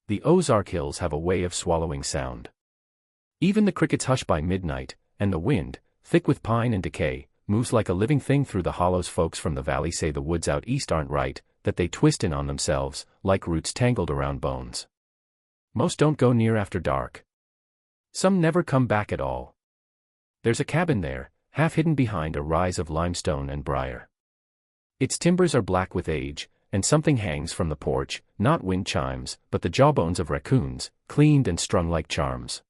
The Ozark Hills have a way of swallowing sound. Even the crickets hush by midnight, and the wind, thick with pine and decay, moves like a living thing through the hollows. Folks from the valley say the woods out east aren't right, that they twist in on themselves, like roots tangled around bones. Most don't go near after dark. Some never come back at all. There's a cabin there, half hidden behind a rise of limestone and briar. Its timbers are black with age, and something hangs from the porch, not wind chimes, but the jawbones of raccoons, cleaned and strung like charms.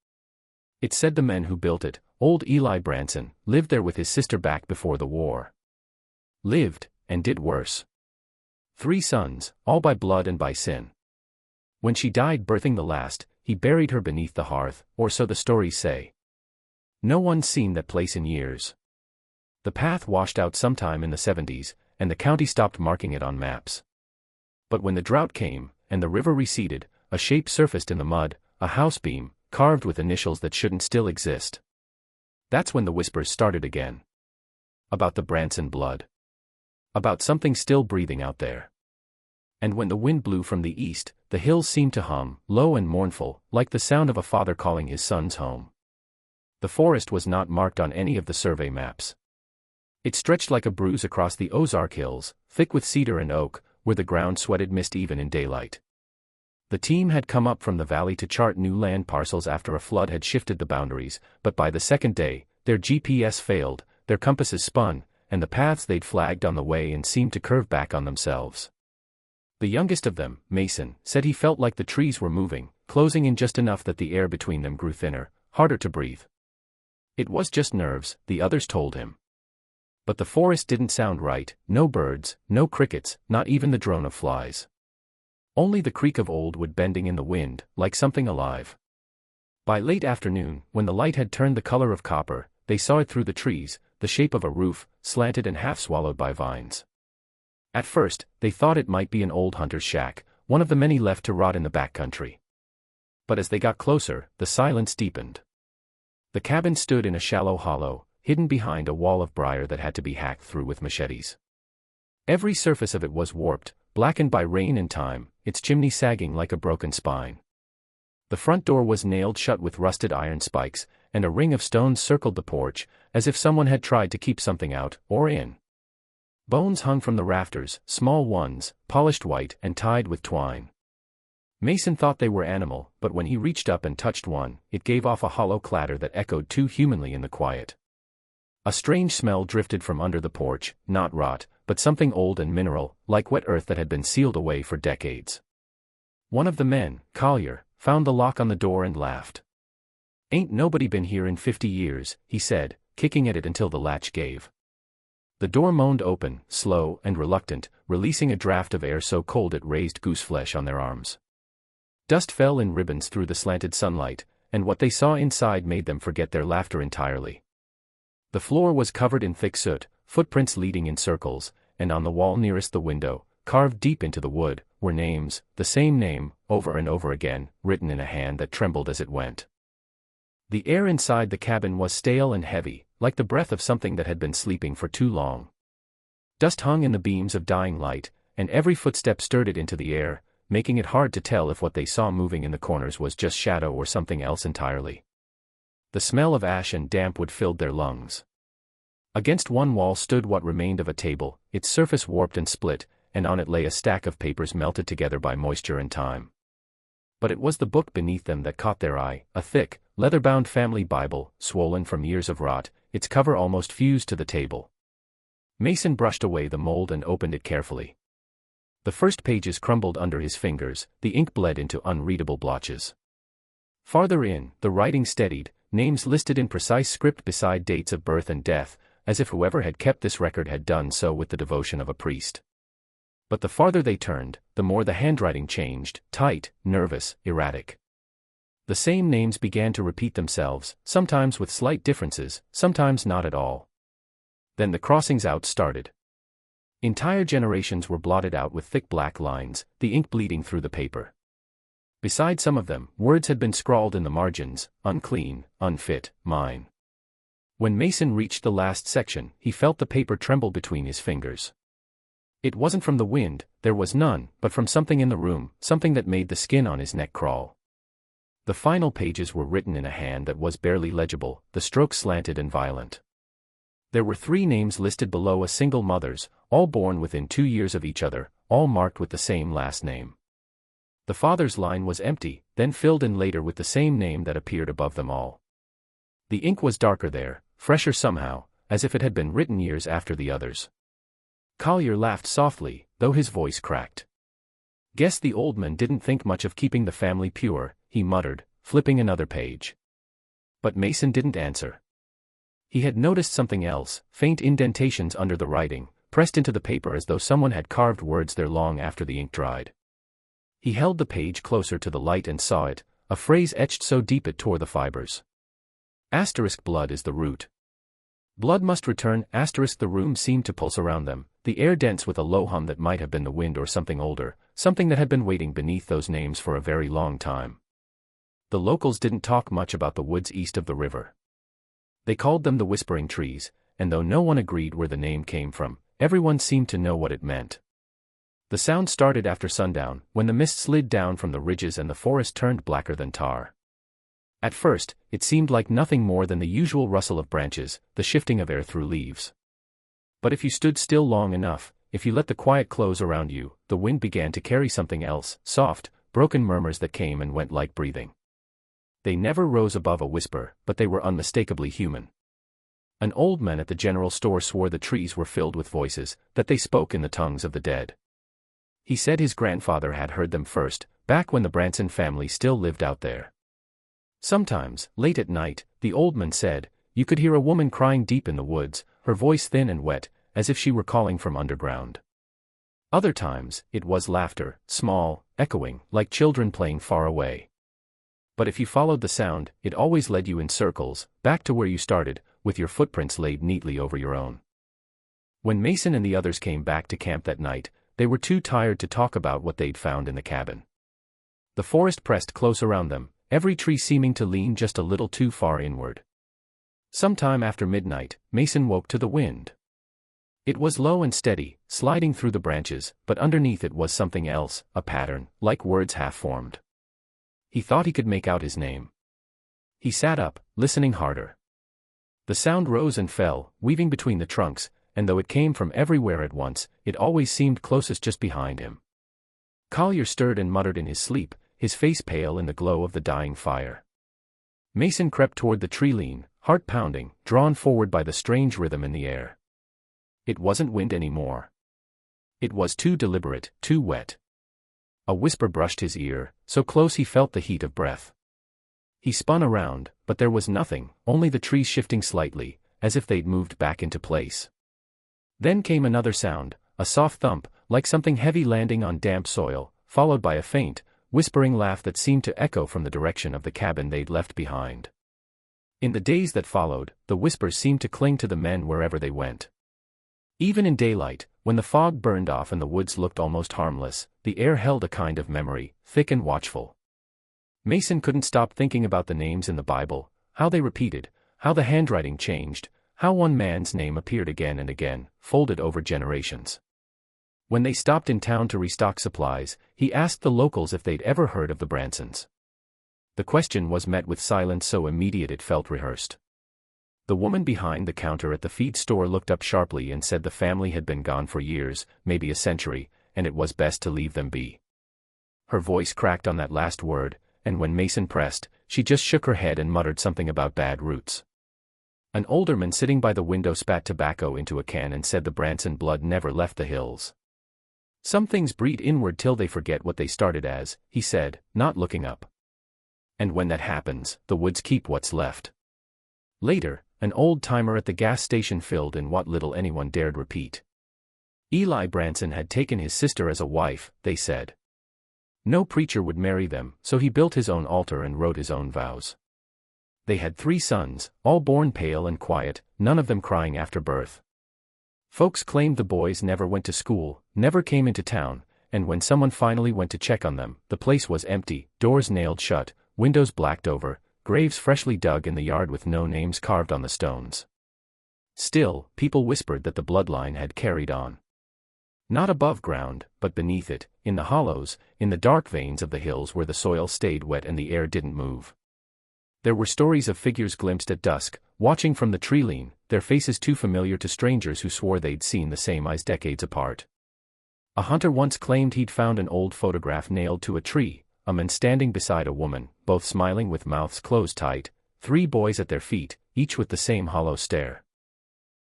It's said the men who built it, old Eli Branson, lived there with his sister back before the war. Lived, and did worse. 3 sons, all by blood and by sin. When she died birthing the last, he buried her beneath the hearth, or so the stories say. No one's seen that place in years. The path washed out sometime in the 70s, and the county stopped marking it on maps. But when the drought came, and the river receded, a shape surfaced in the mud, a house beam, carved with initials that shouldn't still exist. That's when the whispers started again. About the Branson blood. About something still breathing out there. And when the wind blew from the east, the hills seemed to hum, low and mournful, like the sound of a father calling his sons home. The forest was not marked on any of the survey maps. It stretched like a bruise across the Ozark Hills, thick with cedar and oak, where the ground sweated mist even in daylight. The team had come up from the valley to chart new land parcels after a flood had shifted the boundaries, but by the second day, their GPS failed, their compasses spun, and the paths they'd flagged on the way and seemed to curve back on themselves. The youngest of them, Mason, said he felt like the trees were moving, closing in just enough that the air between them grew thinner, harder to breathe. It was just nerves, the others told him. But the forest didn't sound right, no birds, no crickets, not even the drone of flies. Only the creak of old wood bending in the wind, like something alive. By late afternoon, when the light had turned the color of copper, they saw it through the trees, the shape of a roof, slanted and half swallowed by vines. At first, they thought it might be an old hunter's shack, one of the many left to rot in the backcountry. But as they got closer, the silence deepened. The cabin stood in a shallow hollow, hidden behind a wall of briar that had to be hacked through with machetes. Every surface of it was warped, blackened by rain and time, its chimney sagging like a broken spine. The front door was nailed shut with rusted iron spikes, and a ring of stones circled the porch, as if someone had tried to keep something out, or in. Bones hung from the rafters, small ones, polished white and tied with twine. Mason thought they were animal, but when he reached up and touched one, it gave off a hollow clatter that echoed too humanly in the quiet. A strange smell drifted from under the porch, not rot, but something old and mineral, like wet earth that had been sealed away for decades. One of the men, Collier, found the lock on the door and laughed. "Ain't nobody been here in 50 years, he said, kicking at it until the latch gave. The door moaned open, slow and reluctant, releasing a draft of air so cold it raised gooseflesh on their arms. Dust fell in ribbons through the slanted sunlight, and what they saw inside made them forget their laughter entirely. The floor was covered in thick soot, footprints leading in circles, and on the wall nearest the window, carved deep into the wood, were names, the same name, over and over again, written in a hand that trembled as it went. The air inside the cabin was stale and heavy, like the breath of something that had been sleeping for too long. Dust hung in the beams of dying light, and every footstep stirred it into the air, making it hard to tell if what they saw moving in the corners was just shadow or something else entirely. The smell of ash and damp wood filled their lungs. Against one wall stood what remained of a table, its surface warped and split, and on it lay a stack of papers melted together by moisture and time. But it was the book beneath them that caught their eye, a thick, leather-bound family Bible, swollen from years of rot, its cover almost fused to the table. Mason brushed away the mold and opened it carefully. The first pages crumbled under his fingers, the ink bled into unreadable blotches. Farther in, the writing steadied, names listed in precise script beside dates of birth and death, as if whoever had kept this record had done so with the devotion of a priest. But the farther they turned, the more the handwriting changed, tight, nervous, erratic. The same names began to repeat themselves, sometimes with slight differences, sometimes not at all. Then the crossings out started. Entire generations were blotted out with thick black lines, the ink bleeding through the paper. Beside some of them, words had been scrawled in the margins: unclean, unfit, mine. When Mason reached the last section, he felt the paper tremble between his fingers. It wasn't from the wind, there was none, but from something in the room, something that made the skin on his neck crawl. The final pages were written in a hand that was barely legible, the strokes slanted and violent. There were 3 names listed below, a single mother's, all born within 2 years of each other, all marked with the same last name. The father's line was empty, then filled in later with the same name that appeared above them all. The ink was darker there, fresher somehow, as if it had been written years after the others. Collier laughed softly, though his voice cracked. "Guess the old man didn't think much of keeping the family pure," he muttered, flipping another page. But Mason didn't answer. He had noticed something else, faint indentations under the writing, pressed into the paper as though someone had carved words there long after the ink dried. He held the page closer to the light and saw it, a phrase etched so deep it tore the fibers. Blood is the root. Blood must return. The room seemed to pulse around them, the air dense with a low hum that might have been the wind or something older, something that had been waiting beneath those names for a very long time. The locals didn't talk much about the woods east of the river. They called them the Whispering Trees, and though no one agreed where the name came from, everyone seemed to know what it meant. The sound started after sundown, when the mist slid down from the ridges and the forest turned blacker than tar. At first, it seemed like nothing more than the usual rustle of branches, the shifting of air through leaves. But if you stood still long enough, if you let the quiet close around you, the wind began to carry something else, soft, broken murmurs that came and went like breathing. They never rose above a whisper, but they were unmistakably human. An old man at the general store swore the trees were filled with voices, that they spoke in the tongues of the dead. He said his grandfather had heard them first, back when the Branson family still lived out there. Sometimes, late at night, the old man said, you could hear a woman crying deep in the woods, her voice thin and wet, as if she were calling from underground. Other times, it was laughter, small, echoing, like children playing far away. But if you followed the sound, it always led you in circles, back to where you started, with your footprints laid neatly over your own. When Mason and the others came back to camp that night, they were too tired to talk about what they'd found in the cabin. The forest pressed close around them, every tree seeming to lean just a little too far inward. Sometime after midnight, Mason woke to the wind. It was low and steady, sliding through the branches, but underneath it was something else, a pattern, like words half-formed. He thought he could make out his name. He sat up, listening harder. The sound rose and fell, weaving between the trunks, and though it came from everywhere at once, it always seemed closest just behind him. Collier stirred and muttered in his sleep, his face pale in the glow of the dying fire. Mason crept toward the tree lean, heart pounding, drawn forward by the strange rhythm in the air. It wasn't wind anymore. It was too deliberate, too wet. A whisper brushed his ear, so close he felt the heat of breath. He spun around, but there was nothing, only the trees shifting slightly, as if they'd moved back into place. Then came another sound, a soft thump, like something heavy landing on damp soil, followed by a faint, whispering laugh that seemed to echo from the direction of the cabin they'd left behind. In the days that followed, the whispers seemed to cling to the men wherever they went. Even in daylight, when the fog burned off and the woods looked almost harmless, the air held a kind of memory, thick and watchful. Mason couldn't stop thinking about the names in the Bible, how they repeated, how the handwriting changed, how one man's name appeared again and again, folded over generations. When they stopped in town to restock supplies, he asked the locals if they'd ever heard of the Bransons. The question was met with silence so immediate it felt rehearsed. The woman behind the counter at the feed store looked up sharply and said the family had been gone for years, maybe a century, and it was best to leave them be. Her voice cracked on that last word, and when Mason pressed, she just shook her head and muttered something about bad roots. An older man sitting by the window spat tobacco into a can and said the Branson blood never left the hills. Some things breed inward till they forget what they started as, he said, not looking up. And when that happens, the woods keep what's left. Later, an old-timer at the gas station filled in what little anyone dared repeat. Eli Branson had taken his sister as a wife, they said. No preacher would marry them, so he built his own altar and wrote his own vows. They had 3 sons, all born pale and quiet, none of them crying after birth. Folks claimed the boys never went to school, never came into town, and when someone finally went to check on them, the place was empty, doors nailed shut, windows blacked over, graves freshly dug in the yard with no names carved on the stones. Still, people whispered that the bloodline had carried on. Not above ground, but beneath it, in the hollows, in the dark veins of the hills where the soil stayed wet and the air didn't move. There were stories of figures glimpsed at dusk, watching from the tree-line, their faces too familiar to strangers who swore they'd seen the same eyes decades apart. A hunter once claimed he'd found an old photograph nailed to a tree, a man standing beside a woman, both smiling with mouths closed tight, 3 boys at their feet, each with the same hollow stare.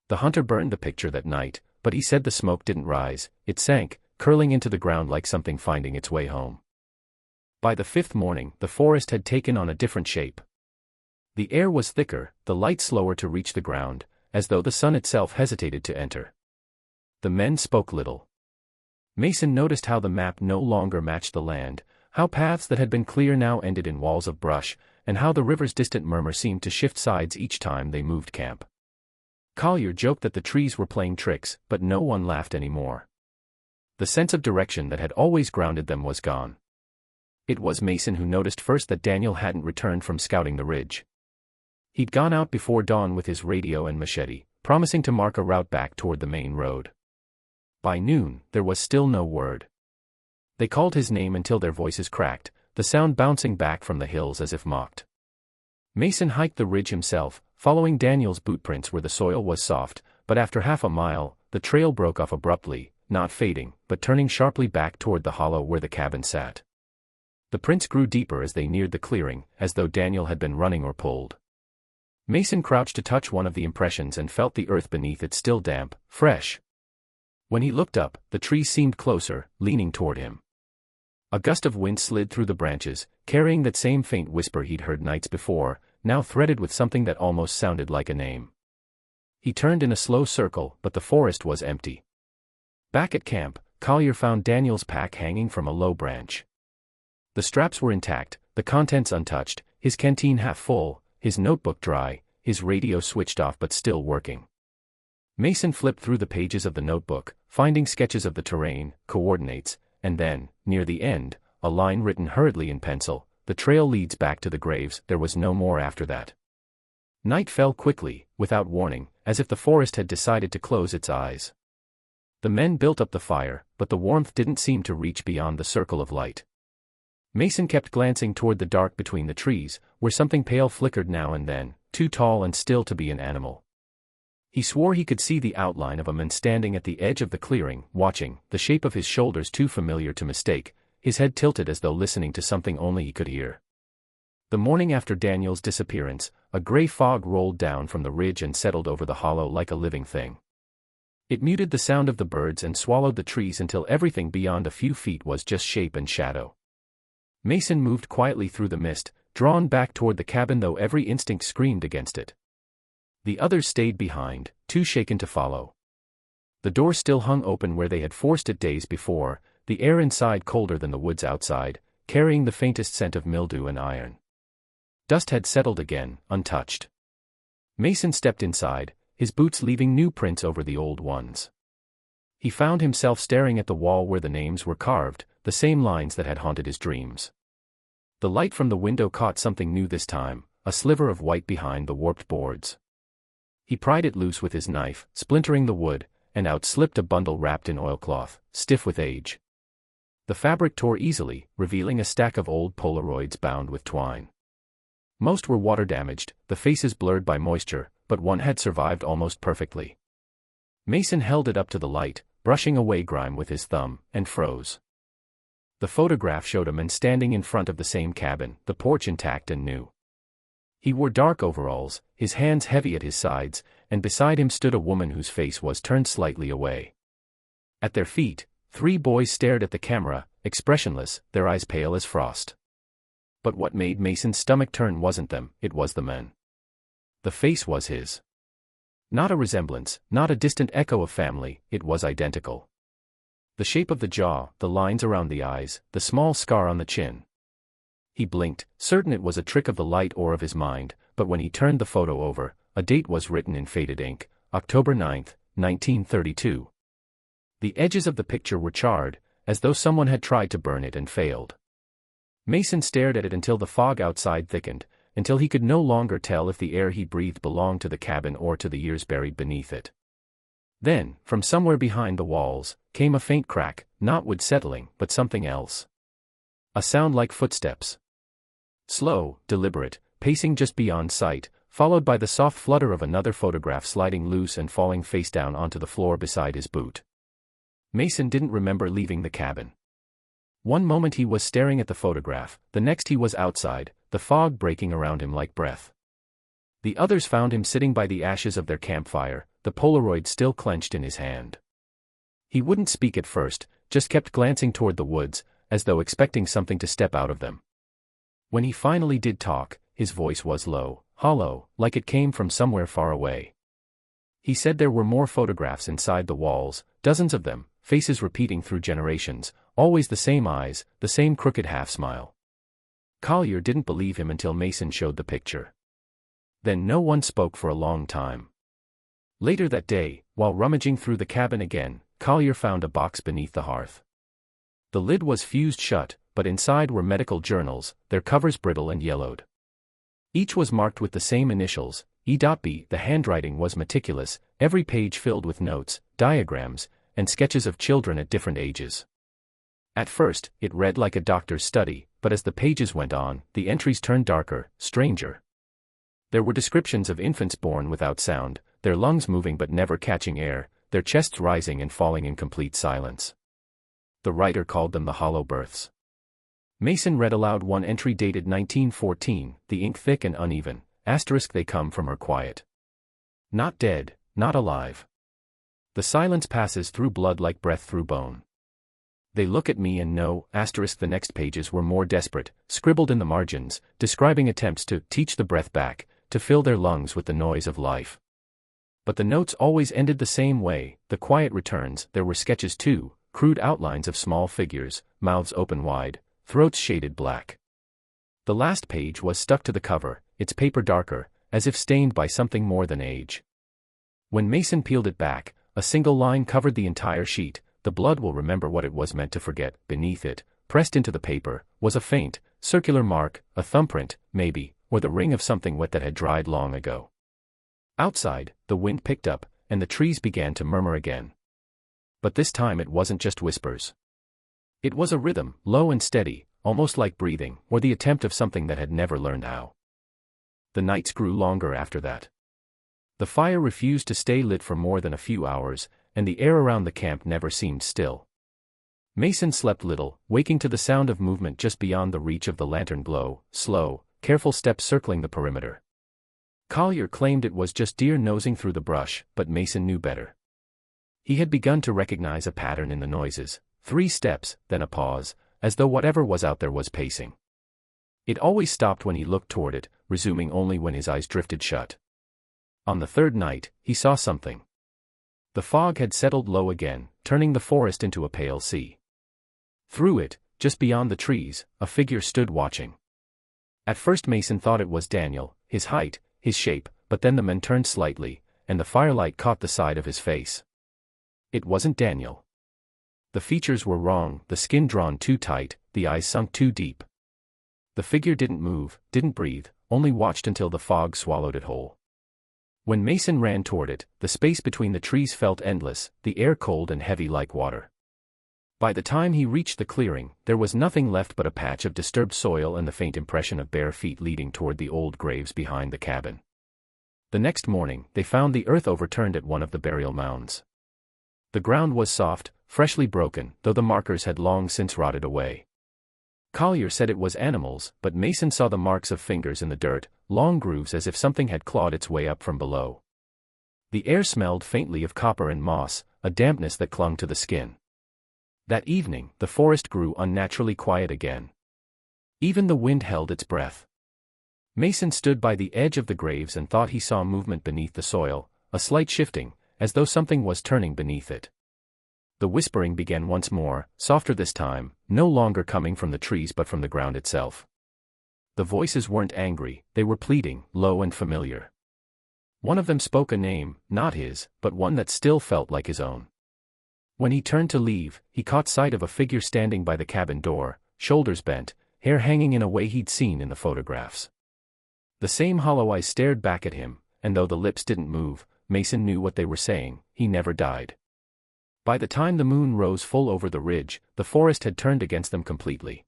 The hunter burned the picture that night, but he said the smoke didn't rise, it sank, curling into the ground like something finding its way home. By the 5th morning, the forest had taken on a different shape. The air was thicker, the light slower to reach the ground, as though the sun itself hesitated to enter. The men spoke little. Mason noticed how the map no longer matched the land, how paths that had been clear now ended in walls of brush, and how the river's distant murmur seemed to shift sides each time they moved camp. Collier joked that the trees were playing tricks, but no one laughed anymore. The sense of direction that had always grounded them was gone. It was Mason who noticed first that Daniel hadn't returned from scouting the ridge. He'd gone out before dawn with his radio and machete, promising to mark a route back toward the main road. By noon, there was still no word. They called his name until their voices cracked, the sound bouncing back from the hills as if mocked. Mason hiked the ridge himself, following Daniel's bootprints where the soil was soft, but after half a mile, the trail broke off abruptly, not fading, but turning sharply back toward the hollow where the cabin sat. The prints grew deeper as they neared the clearing, as though Daniel had been running or pulled. Mason crouched to touch one of the impressions and felt the earth beneath it still damp, fresh. When he looked up, the trees seemed closer, leaning toward him. A gust of wind slid through the branches, carrying that same faint whisper he'd heard nights before, now threaded with something that almost sounded like a name. He turned in a slow circle, but the forest was empty. Back at camp, Collier found Daniel's pack hanging from a low branch. The straps were intact, the contents untouched, his canteen half full, his notebook dry, his radio switched off but still working. Mason flipped through the pages of the notebook, finding sketches of the terrain, coordinates, and then, near the end, a line written hurriedly in pencil, "The trail leads back to the graves." There was no more after that. Night fell quickly, without warning, as if the forest had decided to close its eyes. The men built up the fire, but the warmth didn't seem to reach beyond the circle of light. Mason kept glancing toward the dark between the trees, where something pale flickered now and then, too tall and still to be an animal. He swore he could see the outline of a man standing at the edge of the clearing, watching, the shape of his shoulders too familiar to mistake, his head tilted as though listening to something only he could hear. The morning after Daniel's disappearance, a gray fog rolled down from the ridge and settled over the hollow like a living thing. It muted the sound of the birds and swallowed the trees until everything beyond a few feet was just shape and shadow. Mason moved quietly through the mist, drawn back toward the cabin though every instinct screamed against it. The others stayed behind, too shaken to follow. The door still hung open where they had forced it days before, the air inside colder than the woods outside, carrying the faintest scent of mildew and iron. Dust had settled again, untouched. Mason stepped inside, his boots leaving new prints over the old ones. He found himself staring at the wall where the names were carved, the same lines that had haunted his dreams. The light from the window caught something new this time, a sliver of white behind the warped boards. He pried it loose with his knife, splintering the wood, and out slipped a bundle wrapped in oilcloth, stiff with age. The fabric tore easily, revealing a stack of old Polaroids bound with twine. Most were water-damaged, the faces blurred by moisture, but one had survived almost perfectly. Mason held it up to the light, brushing away grime with his thumb, and froze. The photograph showed a man standing in front of the same cabin, the porch intact and new. He wore dark overalls, his hands heavy at his sides, and beside him stood a woman whose face was turned slightly away. At their feet, 3 boys stared at the camera, expressionless, their eyes pale as frost. But what made Mason's stomach turn wasn't them, it was the men. The face was his. Not a resemblance, not a distant echo of family, it was identical. The shape of the jaw, the lines around the eyes, the small scar on the chin. He blinked, certain it was a trick of the light or of his mind, but when he turned the photo over, a date was written in faded ink, October 9, 1932. The edges of the picture were charred, as though someone had tried to burn it and failed. Mason stared at it until the fog outside thickened, until he could no longer tell if the air he breathed belonged to the cabin or to the years buried beneath it. Then, from somewhere behind the walls, came a faint crack, not wood settling, but something else. A sound like footsteps. Slow, deliberate, pacing just beyond sight, followed by the soft flutter of another photograph sliding loose and falling face down onto the floor beside his boot. Mason didn't remember leaving the cabin. One moment he was staring at the photograph, the next he was outside, the fog breaking around him like breath. The others found him sitting by the ashes of their campfire, the Polaroid still clenched in his hand. He wouldn't speak at first, just kept glancing toward the woods, as though expecting something to step out of them. When he finally did talk, his voice was low, hollow, like it came from somewhere far away. He said there were more photographs inside the walls, dozens of them, faces repeating through generations, always the same eyes, the same crooked half-smile. Collier didn't believe him until Mason showed the picture. Then no one spoke for a long time. Later that day, while rummaging through the cabin again, Collier found a box beneath the hearth. The lid was fused shut, but inside were medical journals, their covers brittle and yellowed. Each was marked with the same initials, E.B. The handwriting was meticulous, every page filled with notes, diagrams, and sketches of children at different ages. At first, it read like a doctor's study, but as the pages went on, the entries turned darker, stranger. There were descriptions of infants born without sound, their lungs moving but never catching air, their chests rising and falling in complete silence. The writer called them the hollow births. Mason read aloud one entry dated 1914, the ink thick and uneven, *, they come from her quiet. Not dead, not alive. The silence passes through blood like breath through bone. They look at me and know, *. The next pages were more desperate, scribbled in the margins, describing attempts to teach the breath back, to fill their lungs with the noise of life. But the notes always ended the same way, the quiet returns. There were sketches too, crude outlines of small figures, mouths open wide, throats shaded black. The last page was stuck to the cover, its paper darker, as if stained by something more than age. When Mason peeled it back, a single line covered the entire sheet. The blood will remember what it was meant to forget. Beneath it, pressed into the paper, was a faint, circular mark, a thumbprint, maybe, or the ring of something wet that had dried long ago. Outside, the wind picked up, and the trees began to murmur again. But this time it wasn't just whispers. It was a rhythm, low and steady, almost like breathing, or the attempt of something that had never learned how. The nights grew longer after that. The fire refused to stay lit for more than a few hours, and the air around the camp never seemed still. Mason slept little, waking to the sound of movement just beyond the reach of the lantern glow, slow, careful steps circling the perimeter. Collier claimed it was just deer nosing through the brush, but Mason knew better. He had begun to recognize a pattern in the noises, 3 steps, then a pause, as though whatever was out there was pacing. It always stopped when he looked toward it, resuming only when his eyes drifted shut. On the third night, he saw something. The fog had settled low again, turning the forest into a pale sea. Through it, just beyond the trees, a figure stood watching. At first Mason thought it was Daniel, his height, his shape, but then the man turned slightly, and the firelight caught the side of his face. It wasn't Daniel. The features were wrong, the skin drawn too tight, the eyes sunk too deep. The figure didn't move, didn't breathe, only watched until the fog swallowed it whole. When Mason ran toward it, the space between the trees felt endless, the air cold and heavy like water. By the time he reached the clearing, there was nothing left but a patch of disturbed soil and the faint impression of bare feet leading toward the old graves behind the cabin. The next morning, they found the earth overturned at one of the burial mounds. The ground was soft, freshly broken, though the markers had long since rotted away. Collier said it was animals, but Mason saw the marks of fingers in the dirt, long grooves as if something had clawed its way up from below. The air smelled faintly of copper and moss, a dampness that clung to the skin. That evening, the forest grew unnaturally quiet again. Even the wind held its breath. Mason stood by the edge of the graves and thought he saw movement beneath the soil, a slight shifting, as though something was turning beneath it. The whispering began once more, softer this time, no longer coming from the trees but from the ground itself. The voices weren't angry, they were pleading, low and familiar. One of them spoke a name, not his, but one that still felt like his own. When he turned to leave, he caught sight of a figure standing by the cabin door, shoulders bent, hair hanging in a way he'd seen in the photographs. The same hollow eyes stared back at him, and though the lips didn't move, Mason knew what they were saying. he never died. By the time the moon rose full over the ridge, the forest had turned against them completely.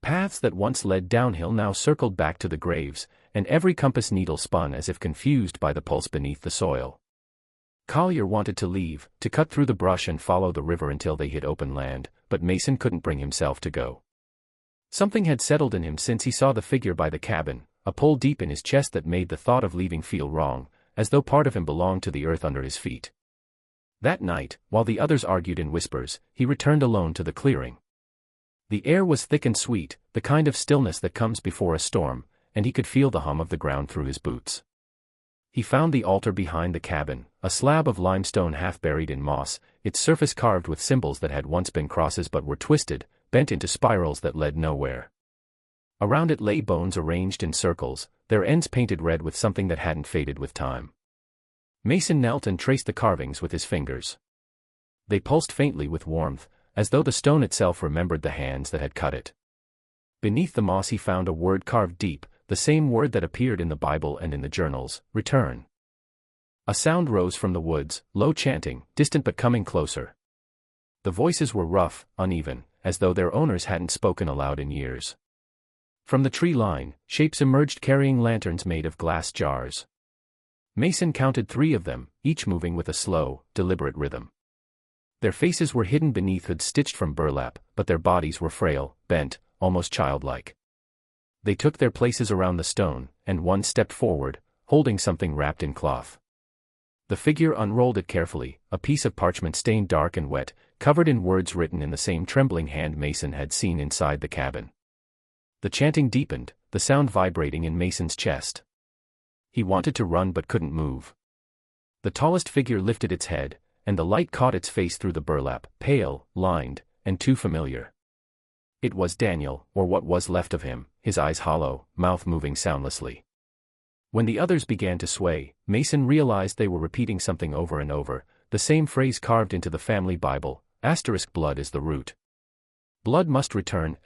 Paths that once led downhill now circled back to the graves, and every compass needle spun as if confused by the pulse beneath the soil. Collier wanted to leave, to cut through the brush and follow the river until they hit open land, but Mason couldn't bring himself to go. Something had settled in him since he saw the figure by the cabin, a pull deep in his chest that made the thought of leaving feel wrong, as though part of him belonged to the earth under his feet. That night, while the others argued in whispers, he returned alone to the clearing. The air was thick and sweet, the kind of stillness that comes before a storm, and he could feel the hum of the ground through his boots. He found the altar behind the cabin, a slab of limestone half buried in moss, its surface carved with symbols that had once been crosses but were twisted, bent into spirals that led nowhere. Around it lay bones arranged in circles, their ends painted red with something that hadn't faded with time. Mason knelt and traced the carvings with his fingers. They pulsed faintly with warmth, as though the stone itself remembered the hands that had cut it. Beneath the moss he found a word carved deep, the same word that appeared in the Bible and in the journals: return. A sound rose from the woods, low chanting, distant but coming closer. The voices were rough, uneven, as though their owners hadn't spoken aloud in years. From the tree line, shapes emerged carrying lanterns made of glass jars. Mason counted 3 of them, each moving with a slow, deliberate rhythm. Their faces were hidden beneath hoods stitched from burlap, but their bodies were frail, bent, almost childlike. They took their places around the stone, and one stepped forward, holding something wrapped in cloth. The figure unrolled it carefully, a piece of parchment stained dark and wet, covered in words written in the same trembling hand Mason had seen inside the cabin. The chanting deepened, the sound vibrating in Mason's chest. He wanted to run but couldn't move. The tallest figure lifted its head, and the light caught its face through the burlap, pale, lined, and too familiar. It was Daniel, or what was left of him, his eyes hollow, mouth moving soundlessly. When the others began to sway, Mason realized they were repeating something over and over, the same phrase carved into the family Bible: blood is the root. Blood must return,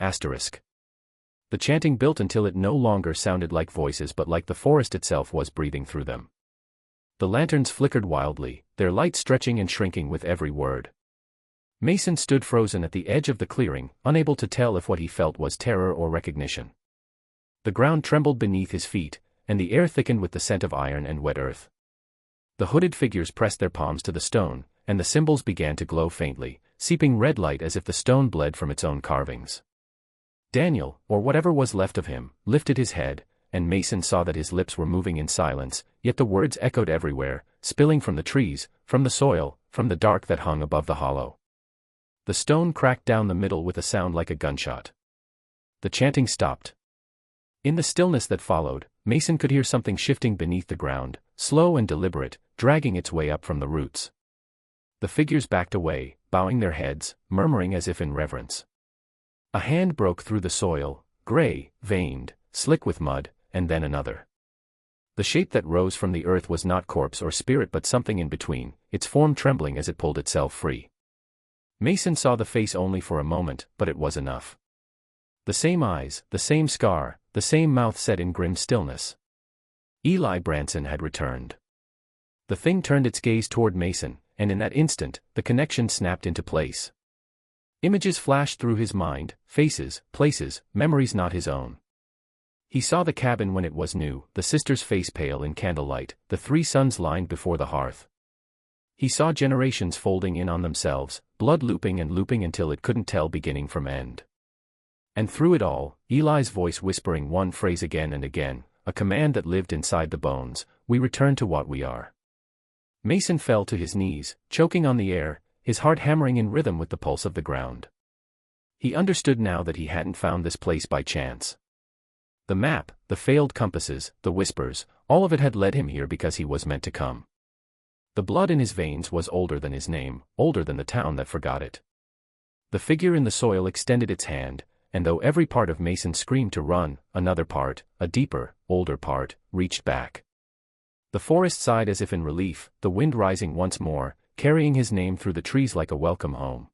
The chanting built until it no longer sounded like voices but like the forest itself was breathing through them. The lanterns flickered wildly, their light stretching and shrinking with every word. Mason stood frozen at the edge of the clearing, unable to tell if what he felt was terror or recognition. The ground trembled beneath his feet, and the air thickened with the scent of iron and wet earth. The hooded figures pressed their palms to the stone, and the symbols began to glow faintly, seeping red light as if the stone bled from its own carvings. Daniel, or whatever was left of him, lifted his head, and Mason saw that his lips were moving in silence, yet the words echoed everywhere, spilling from the trees, from the soil, from the dark that hung above the hollow. The stone cracked down the middle with a sound like a gunshot. The chanting stopped. In the stillness that followed, Mason could hear something shifting beneath the ground, slow and deliberate, dragging its way up from the roots. The figures backed away, bowing their heads, murmuring as if in reverence. A hand broke through the soil, gray, veined, slick with mud, and then another. The shape that rose from the earth was not corpse or spirit but something in between, its form trembling as it pulled itself free. Mason saw the face only for a moment, but it was enough. The same eyes, the same scar, the same mouth set in grim stillness. Eli Branson had returned. The thing turned its gaze toward Mason, and in that instant, the connection snapped into place. Images flashed through his mind, faces, places, memories not his own. He saw the cabin when it was new, the sister's face pale in candlelight, the 3 sons lined before the hearth. He saw generations folding in on themselves, blood looping and looping until it couldn't tell beginning from end. And through it all, Eli's voice whispering one phrase again and again, a command that lived inside the bones: we return to what we are. Mason fell to his knees, choking on the air, his heart hammering in rhythm with the pulse of the ground. He understood now that he hadn't found this place by chance. The map, the failed compasses, the whispers, all of it had led him here because he was meant to come. The blood in his veins was older than his name, older than the town that forgot it. The figure in the soil extended its hand, and though every part of Mason screamed to run, another part, a deeper, older part, reached back. The forest sighed as if in relief, the wind rising once more, carrying his name through the trees like a welcome home.